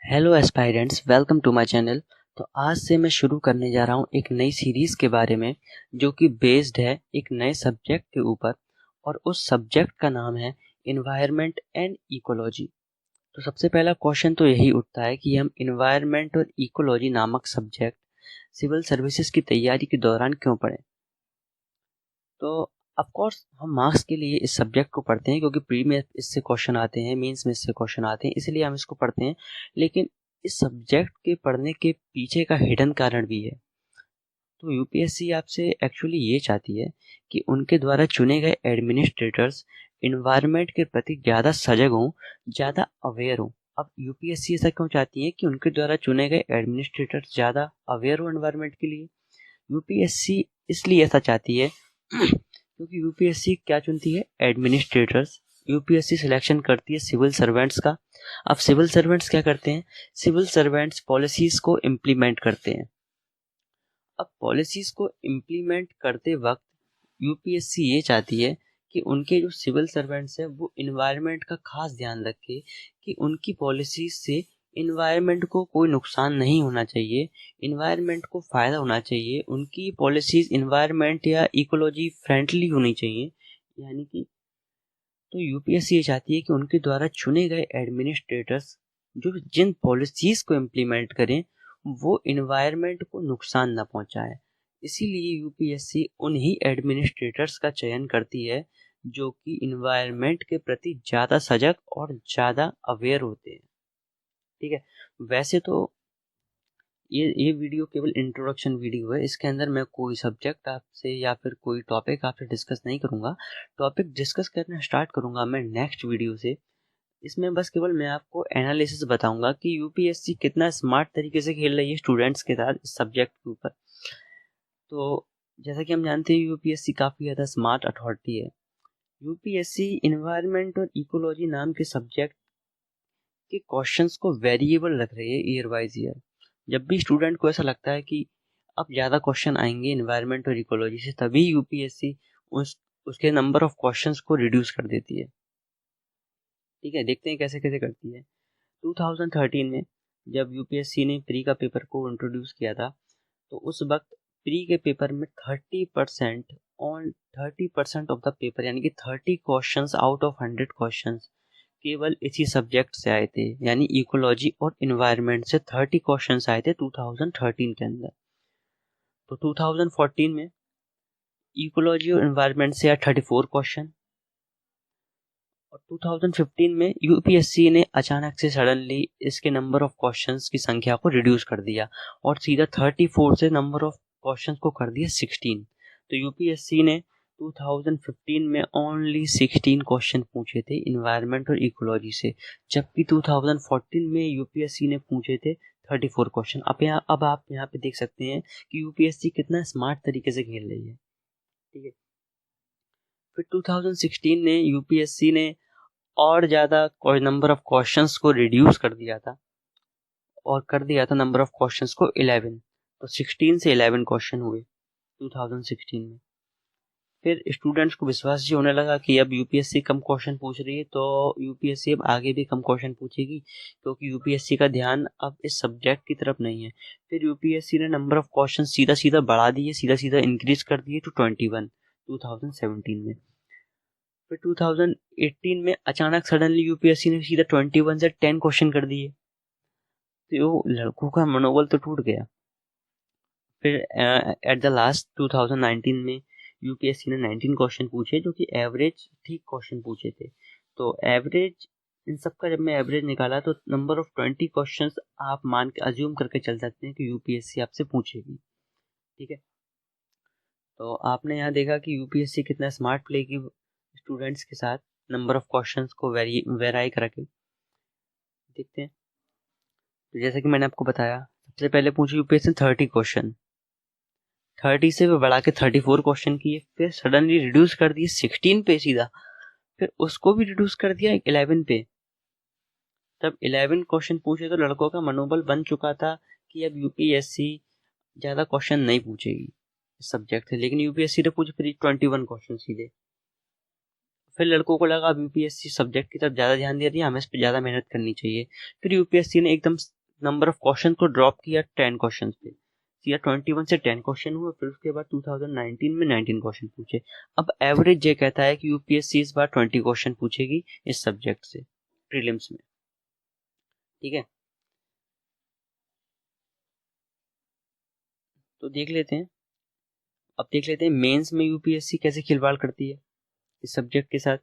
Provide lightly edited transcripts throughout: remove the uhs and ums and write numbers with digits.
Hello aspirants, welcome to my channel. तो आज से मैं शुरू करने जा रहा हूँ एक नई सीरीज़ के बारे में जो कि बेस्ड है एक नए सब्जेक्ट के ऊपर, और उस सब्जेक्ट का नाम है इन्वायरमेंट एंड इकोलॉजी। तो सबसे पहला क्वेश्चन तो यही उठता है कि हम इन्वायरमेंट और इकोलॉजी नामक सब्जेक्ट सिविल सर्विसेज की तैयारी के दौरान क्यों पढ़ें। तो ऑफ कोर्स हम मार्क्स के लिए इस सब्जेक्ट को पढ़ते हैं क्योंकि प्री में इससे क्वेश्चन आते हैं, मेंस में इससे क्वेश्चन आते हैं, इसलिए हम इसको पढ़ते हैं। लेकिन इस सब्जेक्ट के पढ़ने के पीछे का हिडन कारण भी है। तो यूपीएससी आपसे एक्चुअली ये चाहती है कि उनके द्वारा चुने गए एडमिनिस्ट्रेटर्स इन्वायरमेंट के प्रति ज़्यादा सजग हों, ज़्यादा अवेयर हों। अब यूपीएससी ऐसा क्यों चाहती है कि उनके द्वारा चुने गए एडमिनिस्ट्रेटर्स ज़्यादा अवेयर हो एनवायरमेंट के लिए? यूपीएससी इसलिए ऐसा चाहती है क्योंकि यूपीएससी क्या चुनती है? एडमिनिस्ट्रेटर्स। यूपीएससी सिलेक्शन करती है सिविल सर्वेंट्स का। अब सिविल सर्वेंट्स क्या करते हैं? सिविल सर्वेंट्स पॉलिसीज को इम्प्लीमेंट करते हैं। अब पॉलिसीज को इम्प्लीमेंट करते वक्त यूपीएससी ये चाहती है कि उनके जो सिविल सर्वेंट्स हैं वो इन्वायरमेंट का खास ध्यान रखें कि उनकी पॉलिसीज से इन्वायरमेंट को कोई नुकसान नहीं होना चाहिए, इन्वायरमेंट को फ़ायदा होना चाहिए, उनकी पॉलिसीज इन्वायरमेंट या इकोलॉजी फ्रेंडली होनी चाहिए। यानी कि तो यूपीएससी ये चाहती है कि उनके द्वारा चुने गए एडमिनिस्ट्रेटर्स जो जिन पॉलिसीज को इम्प्लीमेंट करें वो इन्वायरमेंट को नुकसान न पहुंचाए। इसीलिए यूपीएससी उन्हीं एडमिनिस्ट्रेटर्स का चयन करती है जो कि इन्वायरमेंट के प्रति ज़्यादा सजग और ज़्यादा अवेयर होते हैं। ठीक है, वैसे तो ये वीडियो केवल इंट्रोडक्शन वीडियो है। इसके अंदर मैं कोई सब्जेक्ट आपसे या फिर कोई टॉपिक आपसे डिस्कस नहीं करूँगा। टॉपिक डिस्कस करना स्टार्ट करूँगा मैं नेक्स्ट वीडियो से। इसमें बस केवल मैं आपको एनालिसिस बताऊंगा कि यूपीएससी कितना स्मार्ट तरीके से खेल रही है स्टूडेंट्स के साथ इस सब्जेक्ट के ऊपर। तो जैसा कि हम जानते हैं यूपीएससी काफ़ी ज़्यादा स्मार्ट अथॉरिटी है। यूपीएससी इन्वायरमेंट और इकोलॉजी नाम के सब्जेक्ट के क्वेश्चंस को वेरिएबल रख रही है ईयर वाइज ईयर। जब भी स्टूडेंट को ऐसा लगता है कि अब ज़्यादा क्वेश्चन आएंगे इन्वायरमेंट और इकोलॉजी से, तभी यूपीएससी उसके नंबर ऑफ क्वेश्चंस को रिड्यूस कर देती है। ठीक है, देखते हैं कैसे कैसे करती है। 2013 में जब यूपीएससी ने प्री का पेपर को इंट्रोड्यूस किया था, तो उस वक्त प्री के पेपर में 30% ऑफ द पेपर यानी कि 30 क्वेश्चंस आउट ऑफ 100 क्वेश्चंस केवल इसी सब्जेक्ट से आए थे। यानी इकोलॉजी और इन्वायरमेंट से 30 क्वेश्चंस आए थे 2013 के अंदर। तो 2014 में इकोलॉजी और इन्वायरमेंट से आए 34 क्वेश्चन, और 2015 में यूपीएससी ने अचानक से सडनली इसके नंबर ऑफ क्वेश्चंस की संख्या को रिड्यूस कर दिया और सीधा 34 से नंबर ऑफ क्वेश्चंस को कर दिया 16। तो यूपीएससी ने 2015 में ओनली 16 क्वेश्चन पूछे थे इन्वायरमेंट और इकोलॉजी से, जबकि 2014 में यूपीएससी ने पूछे थे 34 क्वेश्चन। अब आप यहाँ पे देख सकते हैं कि यूपीएससी कितना स्मार्ट तरीके से खेल रही है। ठीक है, फिर 2016 में यूपीएससी ने और ज़्यादा नंबर ऑफ क्वेश्चंस को रिड्यूस कर दिया था और कर दिया था नंबर ऑफ क्वेश्चंस को 11। तो 16 से 11 क्वेश्चन हुए 2016 में। फिर स्टूडेंट्स को विश्वास ये होने लगा कि अब यूपीएससी कम क्वेश्चन पूछ रही है, तो यूपीएससी अब आगे भी कम क्वेश्चन पूछेगी क्योंकि यूपीएससी का ध्यान अब इस सब्जेक्ट की तरफ नहीं है। फिर यूपीएससी ने नंबर ऑफ क्वेश्चन सीधा सीधा बढ़ा दिए, सीधा सीधा इंक्रीज कर दिए टू 21 2017 में। फिर 2018 में अचानक सडनली यूपीएससी ने सीधा 21 से 10 क्वेश्चन कर दिए, तो लड़कों का मनोबल तो टूट गया। फिर एट द लास्ट 2019 में यूपीएससी ने 19 क्वेश्चन पूछे जो कि एवरेज ठीक क्वेश्चन पूछे थे। तो एवरेज इन सब का जब मैं एवरेज निकाला तो नंबर ऑफ 20 क्वेश्चंस आप मान के अज्यूम करके चल सकते हैं कि यूपीएससी आपसे पूछेगी। ठीक है, तो आपने यहाँ देखा कि यूपीएससी कितना स्मार्ट प्ले की स्टूडेंट्स के साथ नंबर ऑफ क्वेश्चंस को वेराई करके। देखते हैं, तो जैसा कि मैंने आपको बताया सबसे पहले पूछी यूपीएससी 30 क्वेश्चन, 30 से भी बढ़ा के 34 क्वेश्चन किए, फिर सडनली रिड्यूस कर दिए 16 पे सीधा, फिर उसको भी रिड्यूस कर दिया 11 पे। तब 11 क्वेश्चन पूछे तो लड़कों का मनोबल बन चुका था कि अब यूपीएससी ज़्यादा क्वेश्चन नहीं पूछेगी इस सब्जेक्ट से, लेकिन यूपीएससी ने पूछे फिर 21 क्वेश्चन सीधे। फिर लड़कों को लगा अब यूपीएससी सब्जेक्ट की तरफ ज़्यादा ध्यान दे रही है, हमें इस पर ज़्यादा मेहनत करनी चाहिए। फिर यूपीएससी ने एकदम नंबर ऑफ क्वेश्चन को ड्रॉप किया 10 क्वेश्चन पे, या 21 से 10 क्वेश्चन हुए, फिर उसके बाद 2019 में 19 क्वेश्चन पूछे। अब एवरेज ये कहता है कि यूपीएससी इस बार 20 क्वेश्चन पूछेगी इस सब्जेक्ट से प्रीलिम्स में। ठीक है, तो देख लेते हैं। अब देख लेते हैं मेंस में यूपीएससी कैसे खिलवाड़ करती है इस सब्जेक्ट के साथ।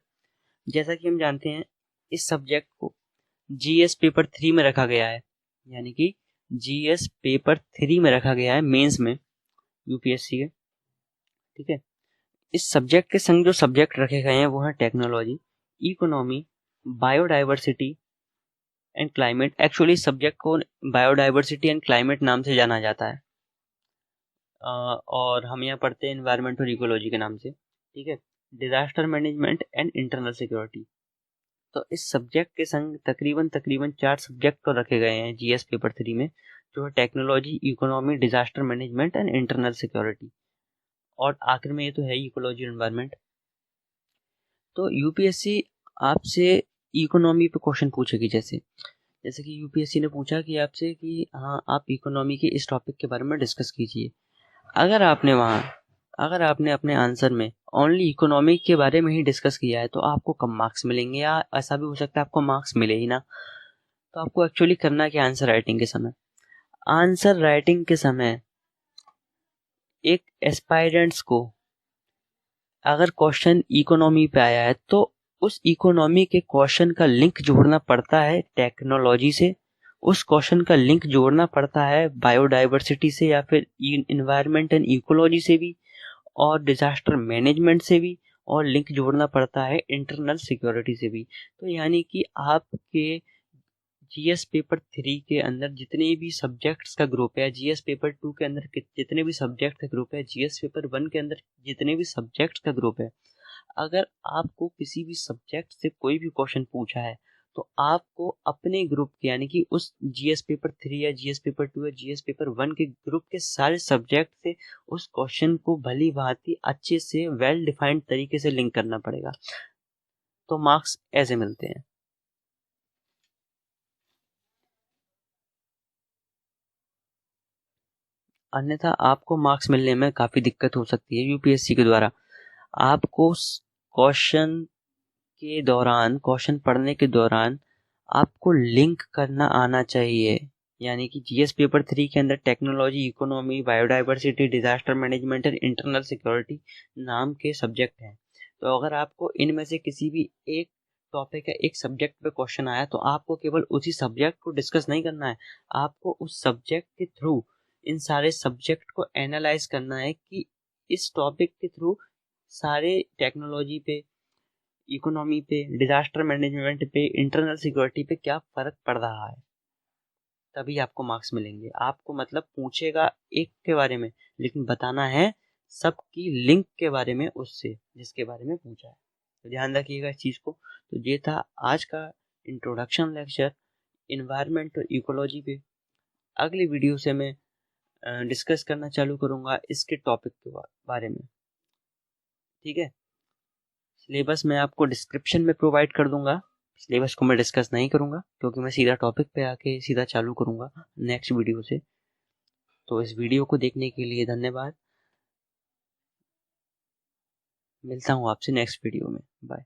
जैसा कि हम जानते हैं इस सब्जेक्ट को जीएस पेपर 3 में रखा गया है, यानी कि जीएस पेपर 3 में रखा गया है मेंस में यूपीएससी के। ठीक है, इस सब्जेक्ट के संग जो सब्जेक्ट रखे गए हैं वो हैं technology, economy, biodiversity and climate. Actually subject को बायोडाइवर्सिटी एंड क्लाइमेट नाम से जाना जाता है, और हम यहाँ पढ़ते हैं एनवायरमेंट और इकोलॉजी के नाम से। ठीक है, disaster management and internal security. तो इस सब्जेक्ट के संग तकरीबन 4 सब्जेक्ट तो रखे गए हैं जीएस पेपर 3 में, जो है technology, economy, disaster management and internal security, और आखिर में ये तो है इकोलॉजी एनवायरमेंट। तो यूपीएससी आपसे इकोनॉमी पे क्वेश्चन पूछेगी, जैसे कि यूपीएससी ने पूछा कि आपसे कि हाँ आप इकोनॉमी के इस टॉपिक के बारे में डिस्कस कीजिए। अगर आपने अपने आंसर में ओनली इकोनॉमी के बारे में ही डिस्कस किया है तो आपको कम मार्क्स मिलेंगे, या ऐसा भी हो सकता है आपको मार्क्स मिले ही ना। तो आपको एक्चुअली करना क्या आंसर राइटिंग के समय एक एस्पायरेंट्स को अगर क्वेश्चन इकोनॉमी पे आया है तो उस इकोनॉमी के क्वेश्चन का लिंक जोड़ना पड़ता है टेक्नोलॉजी से, उस क्वेश्चन का लिंक जोड़ना पड़ता है बायोडाइवर्सिटी से या फिर इन्वायरमेंट एंड इकोलॉजी से भी, और डिजास्टर मैनेजमेंट से भी, और लिंक जोड़ना पड़ता है इंटरनल सिक्योरिटी से भी। तो यानी कि आपके जीएस पेपर 3 के अंदर जितने भी सब्जेक्ट्स का ग्रुप है, जीएस पेपर 2 के अंदर जितने भी सब्जेक्ट का ग्रुप है, जीएस पेपर 1 के अंदर जितने भी सब्जेक्ट्स का ग्रुप है, अगर आपको किसी भी सब्जेक्ट से कोई भी क्वेश्चन पूछा है तो आपको अपने ग्रुप के, यानी कि उस जीएस पेपर 3 या जीएस पेपर 2 या जीएस पेपर 1 के ग्रुप के सारे सब्जेक्ट से उस क्वेश्चन को भली भांति अच्छे से वेल डिफाइंड तरीके से लिंक करना पड़ेगा, तो मार्क्स ऐसे मिलते हैं। अन्यथा आपको मार्क्स मिलने में काफ़ी दिक्कत हो सकती है यूपीएससी के द्वारा। आपको क्वेश्चन पढ़ने के दौरान आपको लिंक करना आना चाहिए, यानी कि जीएस पेपर 3 के अंदर technology, economy, biodiversity, disaster management and internal security नाम के सब्जेक्ट हैं। तो अगर आपको इनमें से किसी भी एक टॉपिक या एक सब्जेक्ट पे क्वेश्चन आया तो आपको केवल उसी सब्जेक्ट को डिस्कस नहीं करना है, आपको उस सब्जेक्ट के थ्रू इन सारे सब्जेक्ट को एनालाइज करना है कि इस टॉपिक के थ्रू सारे टेक्नोलॉजी पे, इकोनॉमी पे, डिजास्टर मैनेजमेंट पे, इंटरनल सिक्योरिटी पे क्या फर्क पड़ रहा है, तभी आपको मार्क्स मिलेंगे। आपको मतलब पूछेगा एक के बारे में, लेकिन बताना है सबकी लिंक के बारे में उससे जिसके बारे में पूछा है। तो ध्यान रखिएगा इस चीज़ को। तो ये था आज का इंट्रोडक्शन लेक्चर इन्वायरमेंट और इकोलॉजी पे। अगली वीडियो से मैं डिस्कस करना चालू करूँगा इसके टॉपिक के बारे में। ठीक है, सिलेबस मैं आपको डिस्क्रिप्शन में प्रोवाइड कर दूंगा। सिलेबस को मैं डिस्कस नहीं करूंगा क्योंकि मैं सीधा टॉपिक पे आके सीधा चालू करूंगा नेक्स्ट वीडियो से। तो इस वीडियो को देखने के लिए धन्यवाद। मिलता हूँ आपसे नेक्स्ट वीडियो में। बाय।